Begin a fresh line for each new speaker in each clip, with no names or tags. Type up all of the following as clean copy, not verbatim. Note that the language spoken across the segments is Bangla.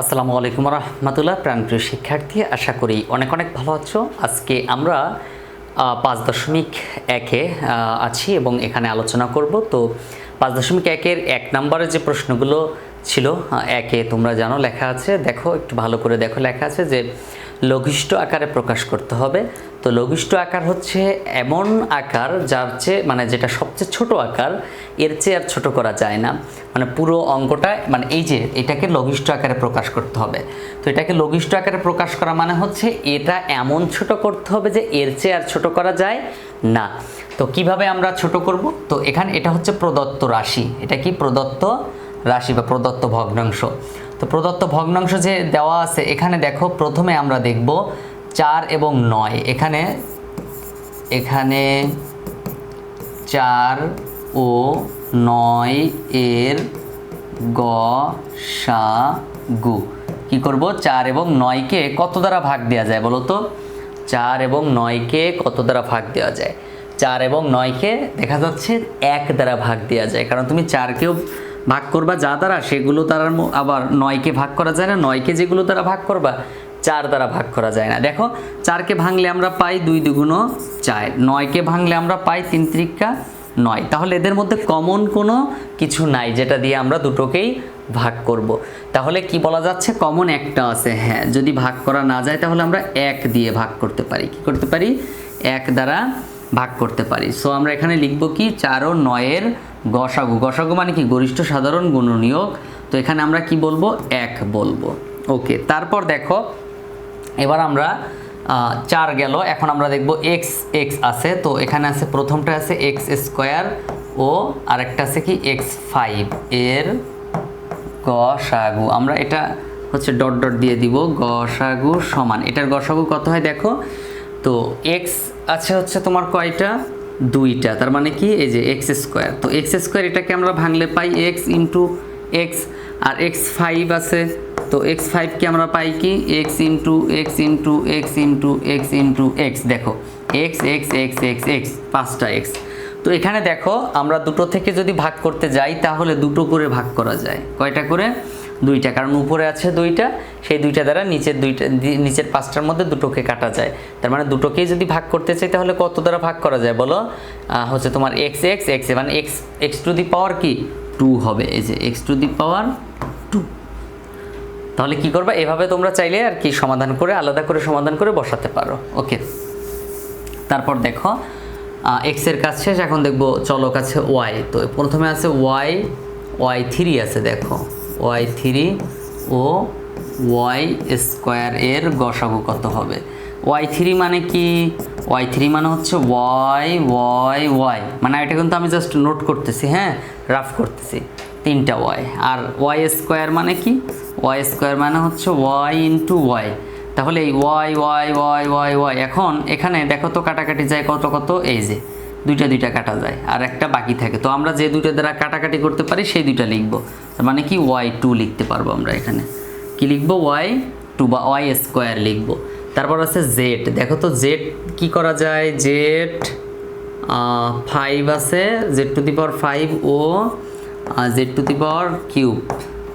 আসসালামু আলাইকুম রহমতুল্লাহ। প্রাণপ্রিয় শিক্ষার্থী, আশা করি অনেক অনেক ভালো আছো। আজকে আমরা 5.1-এ আছি এবং এখানে আলোচনা করব। তো 5.1-এর 1 নম্বরের যে প্রশ্নগুলো ছিল, একে তোমরা জানো লেখা আছে, দেখো একটু ভালো করে দেখো, লেখা আছে যে লঘিষ্ঠ আকারে প্রকাশ করতে হবে। তো লঘিষ্ঠ আকার হচ্ছে এমন আকার যার চেয়ে যেটা সবচেয়ে ছোট আকার, এর চেয়ে আর ছোট করা যায় না। পুরো অঙ্কটা এই যে এটাকে লঘিষ্ঠ আকারে প্রকাশ করতে হবে। তো এটাকে লঘিষ্ঠ আকারে প্রকাশ করা হচ্ছে এটা এমন ছোট করতে হবে যে এর চেয়ে আর ছোট করা যায় না। তো কিভাবে আমরা ছোট করব? তো এখানে এটা হচ্ছে প্রদত্ত রাশি। এটা কি প্রদত্ত রাশি বা প্রদত্ত ভগ্নাংশ। তো প্রদত্ত ভগ্নাংশ যে দেওয়া আছে, এখানে দেখো প্রথমে আমরা দেখব 4 এবং 9। এখানে 4 ও 9 এর গসাগু কি করব? 4 এবং 9-কে কত দ্বারা ভাগ দেওয়া যায় বলো তো? 4 এবং 9-কে কত দ্বারা ভাগ দেওয়া যায়? 4 এবং 9-কে দেখা যাচ্ছে 1 দ্বারা ভাগ দেওয়া যায়, কারণ তুমি 4-কেও ভাগ করবা যা দ্বারা, সেগুলো দ্বারা আবার 9-কে ভাগ করা যায় না। 9-কে যেগুলো দ্বারা ভাগ করবা 4 দ্বারা ভাগ করা যায় না। দেখো 4-কে ভাঙলে আমরা পাই 2 দুগুণ 4, 9-কে ভাঙলে আমরা পাই 3 ত্রিকা 9। তাহলে এদের মধ্যে কমন কোনো কিছু নাই যেটা দিয়ে আমরা দুটোকেই ভাগ করব। তাহলে কি বলা যাচ্ছে? কমন একটা আছে। হ্যাঁ, যদি ভাগ করা না যায় তাহলে আমরা 1 দিয়ে ভাগ করতে পারি। কি করতে পারি? 1 দ্বারা ভাগ করতে পারি। সো আমরা এখানে লিখব কি? 4 ও 9-এর গসাগু। গসাগু মানে কি? গরিষ্ঠ সাধারণ গুণনীয়ক। তো এখানে আমরা কি বলবো? 1 বলবো। ওকে, তারপর দেখো এবার আমরা 4 গেল, এখন আমরা দেখব এক্স আছে। তো এখানে আছে, প্রথমটা আছে x² ও আরেকটা আছে কি x5 এর গসাগু। আমরা এটা হচ্ছে ডট ডট দিয়ে দিব, গসাগু সমান। এটার গসাগু কত হয় দেখো তো? x আছে হচ্ছে তোমার কয়টা? 2টা। তার মানে কি? এই যে x²। তো x² এটাকে আমরা ভাঙলে পাই x ইন্টু x, আর x5 আছে। তো x5-কে আমরা পাই কি? x into x into x into x into x। দেখো x x x x x 5টা x। তো এখানে দেখো আমরা দুটো থেকে যদি ভাগ করতে যাই তাহলে দুটো করে ভাগ করা যায়। কয়টা করে? 2টা, কারণ উপরে আছে 2টা, সেই 2টা দ্বারা নিচের 5টার মধ্যে দুটোকে কাটা যায়। তার মানে দুটোকেই যদি ভাগ করতে চাই তাহলে কত দ্বারা ভাগ করা যায় বলো? হচ্ছে তোমার x x x, মানে x টু দি পাওয়ার কি 2 হবে। এই যে x টু দি পাওয়ার 2। তাহলে কি করবা? এভাবে তোমরা চাইলে আর কি সমাধান করে, আলাদা করে সমাধান করে বসাতে পারো। ওকে, তারপর দেখো x এর কাজ শেষ, এখন দেখব চলক আছে y। তো প্রথমে আছে y3 আছে। দেখো y3 ও y² এর গসাগু কত হবে? y3 মানে কি? y3 মানে হচ্ছে y y y, মানে এটা কিন্তু আমি জাস্ট নোট করতেছি, হ্যাঁ, রাফ করতেছি। 3টা y। আর y² মানে কি? y² মানে হচ্ছে y ইন্টু y। তাহলে এই y y y y y, এখন এখানে দেখো তো কাটাকাটি যায় কত কত? এই যে 2টা কাটা যায় আর একটা বাকি থাকে। তো আমরা যে 2টা দ্বারা কাটাকাটি করতে পারি সেই 2টা লিখবো। তার মানে কি? y2 লিখতে পারবো আমরা। এখানে কি লিখবো? y2 বা y² লিখবো। তারপর আছে z। দেখো তো z কি করা যায়? z5 আছে, z⁵ ও z⁵3।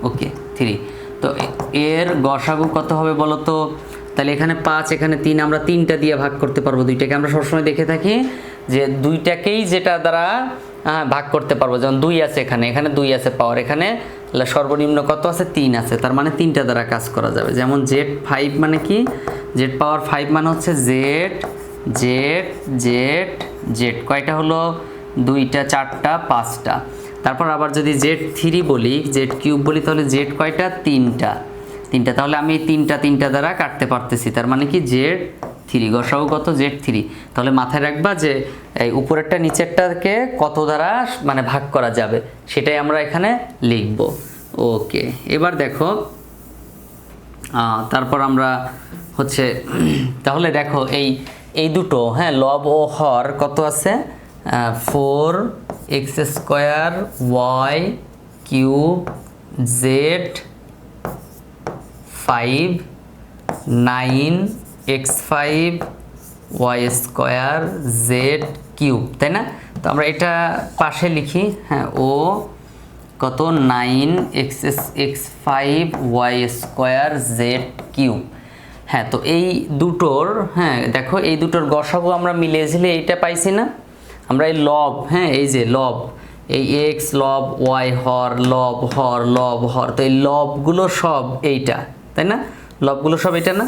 ওকে, 3। তো এর গসাগু কত হবে বলো তো? তাহলে এখানে 5, এখানে 3, আমরা 3টা দিয়ে ভাগ করতে পারবো। 2টাকে আমরা সবসময় দেখে থাকি যে 2টাকেই যেটা দ্বারা ভাগ করতে পারবো। যেমন 2 আছে, এখানে 2 আছে পাওয়ার, এখানে সর্বনিম্ন কত আছে? 3 আছে। তার মানে 3টা দ্বারা কাজ করা যাবে। যেমন z5 মানে কি? z⁵ মানে হচ্ছে z z z z। কয়টা হলো? 2টা, 4টা, 5টা। তারপর আবার যদি z3 বলি, z³ বলি, তাহলে z কয়টা? 3টা। তাহলে আমি 3টা দ্বারা কাটতে পারতেছি। তার মানে কি? z3। গসাগু কত? z3। তাহলে মাথায় রাখবা যে এই উপরেরটা নিচেরটাকে কত দ্বারা ভাগ করা যাবে সেটাই আমরা এখানে লিখব। ওকে, এবার দেখো তারপর আমরা হচ্ছে তাহলে দেখো এই দুটো, হ্যাঁ, লব ও হর কত আছে? 4x² y³ z5 9x5 y² z3, তাই না? তো আমরা এটা পাশে লিখি, হ্যাঁ, ও কত 9x5y² হ্যাঁ, তো এই দুটোর, হ্যাঁ দেখো এই দুটোর গসাগু আমরা মিলিয়েছিলে এইটা পাইছি না আমরা, এই লব, হ্যাঁ এই যে লব, এই এক্স লব ওয়াই হর লব হর লব হর, তো এই লবগুলো সব এইটা, তাই না? লবগুলো সব এটা না,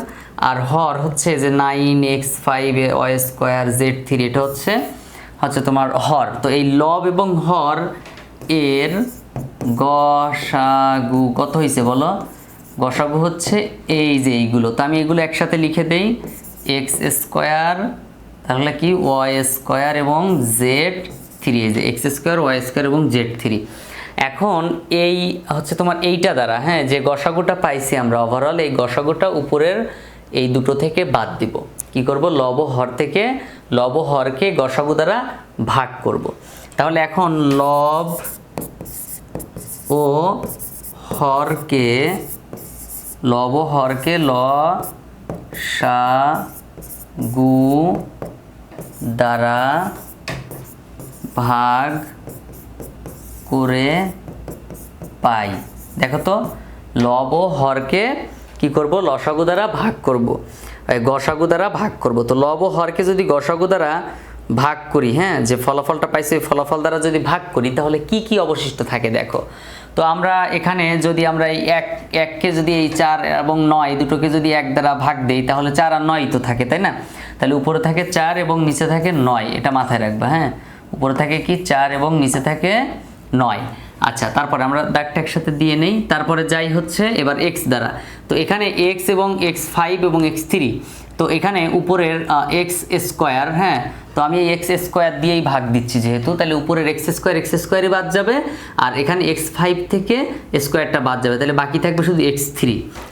আর হর হচ্ছে যে 9x5y²z3, এটা হচ্ছে তোমার হর। তো এই লব এবং হর এর গসাগু কত হয়েছে বলো? গসাগু হচ্ছে এই যে এইগুলো, তো আমি এগুলো একসাথে লিখে দেই, x² তাহলে কি y² এবং z3, এই যে x² y² এবং z3। এখন এই হচ্ছে তোমার এইটা দ্বারা, হ্যাঁ যে গসাগুটা পাইছি আমরা ওভারঅল, এই গসাগুটা উপরের এই দুটো থেকে বাদ দিব। কি করব? লব হর থেকে লব হরকে গসাগু দ্বারা ভাগ করব। তাহলে এখন লব ও হরকে লসাগু দ্বারা ভাগ করে পাই। দেখো তো, লব ও হরকে কি করব? লসাগু দ্বারা ভাগ করব, গসাগু দ্বারা ভাগ করব। তো লব ও হরকে যদি গসাগু দ্বারা ভাগ করি, হ্যাঁ যে ফলাফলটা পাইছি ওই ফলাফল দ্বারা যদি ভাগ করি, তাহলে কি কি অবশিষ্ট থাকে দেখো। তো আমরা এখানে যদি আমরা এই এককে যদি এই 4 এবং 9 দুটোকে যদি 1 দ্বারা ভাগ দেই, তাহলে 4 আর 9 তো থাকে, তাই না? তাহলে উপরে থাকে 4 এবং নিচে থাকে 9, এটা মাথায় রাখবা। হ্যাঁ, উপরে থাকে কি 4 এবং নিচে থাকে 9। আচ্ছা, তারপরে আমরা দাগটা একসাথে দিয়ে নেই। তারপরে যাই হচ্ছে এবার x দ্বারা, তো এখানে x এবং x5 এবং x3, তো এখানে উপরের x², হ্যাঁ তো আমি এই x² দিয়েই ভাগ দিচ্ছি যেহেতু, তাহলে উপরের x² বাদ যাবে, আর এখানে x5 থেকে স্কোয়ারটা বাদ যাবে, তাহলে বাকি থাকবে শুধু x3।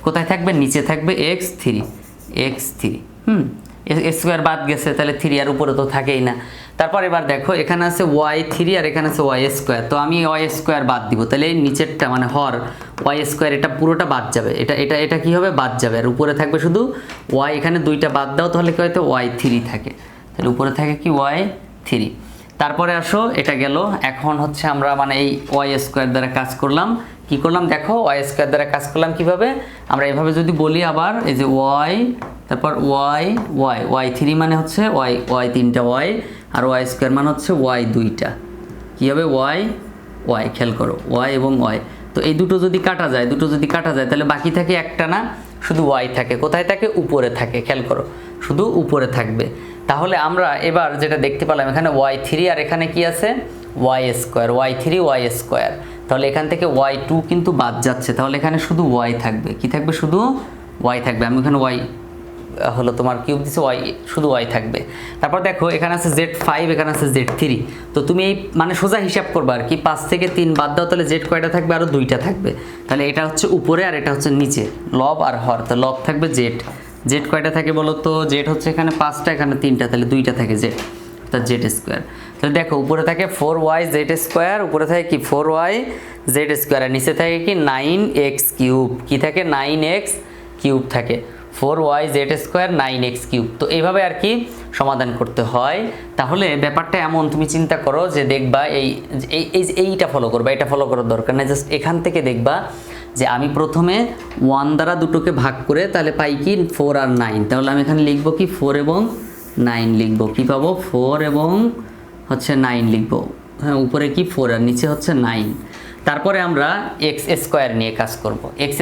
কোথায় থাকবে? নিচে থাকবে x3। স্কোয়ার বাদ গেছে, তাহলে 3 আর উপরে তো থাকেই না। তারপর এবার দেখো এখানে আছে y3 আর এখানে আছে y², তো আমি y² বাদ দিব, তাহলে এই নিচেরটা মানে হর y², এটা পুরোটা বাদ যাবে, এটা কি হবে? বাদ যাবে, আর উপরে থাকবে শুধু y। এখানে 2টা বাদ দাও, তাহলে কি হয়তো y3 থাকে, তাহলে উপরে থাকে কি y3। তারপরে আসো, এটা গেল। এখন হচ্ছে আমরা মানে এই y² দ্বারা কাজ করলাম। কি করলাম দেখো, y² দ্বারা কাজ করলাম কিভাবে? আমরা এভাবে যদি বলি আবার, এই যে y, তারপর y3 মানে হচ্ছে y 3টা y, আর y² মানে হচ্ছে y 2টা। কি হবে? y, খেয়াল করো y এবং y। তো এই দুটো যদি কাটা যায়, তাহলে বাকি থাকে একটা না, শুধু y থাকে। কোথায় থাকে? উপরে থাকে, খেয়াল করো শুধু উপরে থাকবে। তাহলে আমরা এবার যেটা দেখতে পেলাম, এখানে y3 আর এখানে কি আছে? y², y3 y²। তাহলে এখান থেকে y2 কিন্তু বাদ যাচ্ছে, তাহলে এখানে শুধু y থাকবে। কি থাকবে? শুধু y থাকবে। আমি এখানে y হলো তোমার কিউব দিছে, y শুধু y থাকবে। তারপর দেখো এখানে আছে z5, এখানে আছে z3, তো তুমি এই মানে সোজা হিসাব করবা আর কি, 5 থেকে 3 বাদ দাও, তাহলে z কয়টা থাকবে? আরও 2টা থাকবে। তাহলে এটা হচ্ছে উপরে আর এটা হচ্ছে নিচে, লব আর হর। তো লব থাকবে z কয়টা থাকে বলো তো? z হচ্ছে এখানে 5টা, এখানে 3টা, তাহলে 2টা থাকে z, অর্থাৎ z²। তাহলে দেখো উপরে থাকে 4y² উপরে থাকে কি 4y² আর নিচে থাকে কি 9x3। কি থাকে? 9x3 থাকে, 4y² 9x3। তো এইভাবে আর কি সমাধান করতে হয়। তাহলে ব্যাপারটা এমন, তুমি চিন্তা করো যে দেখবা এইটা ফলো করবা, এটা ফলো করার দরকার নেই, জাস্ট এখান থেকে দেখবা যে আমি প্রথমে 1 দ্বারা দুটোকে ভাগ করে তাহলে পাই কি 4 আর 9। তাহলে আমি এখানে লিখবো কি 4 এবং 9 লিখবো। কি পাবো? 4 এবং হচ্ছে 9 লিখবো। হ্যাঁ, উপরে কি 4 আর নিচে হচ্ছে 9। তারপরে আমরা x² নিয়ে কাজ করব। x²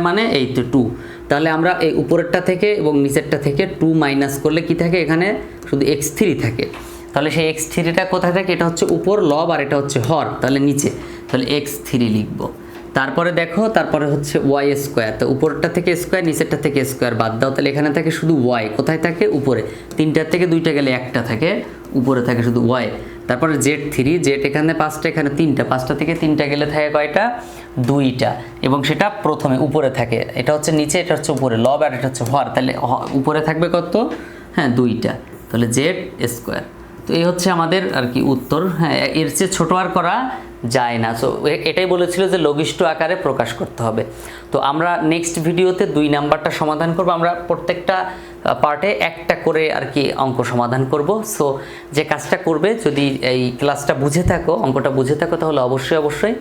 মানে এই তো 2। তাহলে আমরা এই উপরেরটা থেকে এবং নিচেরটা থেকে 2 মাইনাস করলে কি থাকে? এখানে শুধু x3 থাকে। তাহলে সেই x3টা কোথায় থাকে? এটা হচ্ছে উপর লব আর এটা হচ্ছে হর, তাহলে নিচে, তাহলে x3 লিখবো। তারপরে দেখো, তারপরে হচ্ছে y², তো উপরটা থেকে স্কোয়ার, নিচেরটা থেকে স্কোয়ার বাদ দাও, তাহলে এখানে থাকে শুধু y। কোথায় থাকে? উপরে। 3টার থেকে 2টা গেলে 1টা থাকে, উপরে থাকে শুধু y। তারপরে z3, এখানে 5টা, এখানে 3টা, 5টা থেকে 3টা গেলে থাকে কয়টা? 2টা, এবং সেটা প্রথমে উপরে থাকে। এটা হচ্ছে নিচে, এটা হচ্ছে উপরে, লব আর এটা হচ্ছে হর, তাহলে উপরে থাকবে কত? হ্যাঁ 2টা, তাহলে z²। তো এই হচ্ছে আমাদের আর কি উত্তর। হ্যাঁ, এর চেয়ে ছোটো আর করা যায় না। সো এটাই বলেছিল যে লঘিষ্ঠ আকারে প্রকাশ করতে হবে। তো আমরা নেক্সট ভিডিওতে 2 নাম্বারটা সমাধান করব। আমরা প্রত্যেকটা পার্টে একটা করে আর কি অঙ্ক সমাধান করব। সো যে কাজটা করবে, যদি এই ক্লাসটা বুঝে থাকো, অঙ্কটা বুঝে থাকো, তাহলে অবশ্যই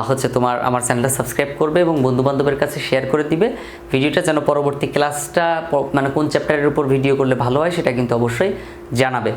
হচ্ছে তোমার আমার চ্যানেলটা সাবস্ক্রাইব করবে এবং বন্ধুবান্ধবের কাছে শেয়ার করে দিবে ভিডিওটা, যেন পরবর্তী ক্লাসটা মানে কোন চ্যাপ্টারের উপর ভিডিও করলে ভালো হয় সেটা কিন্তু অবশ্যই জানাবে।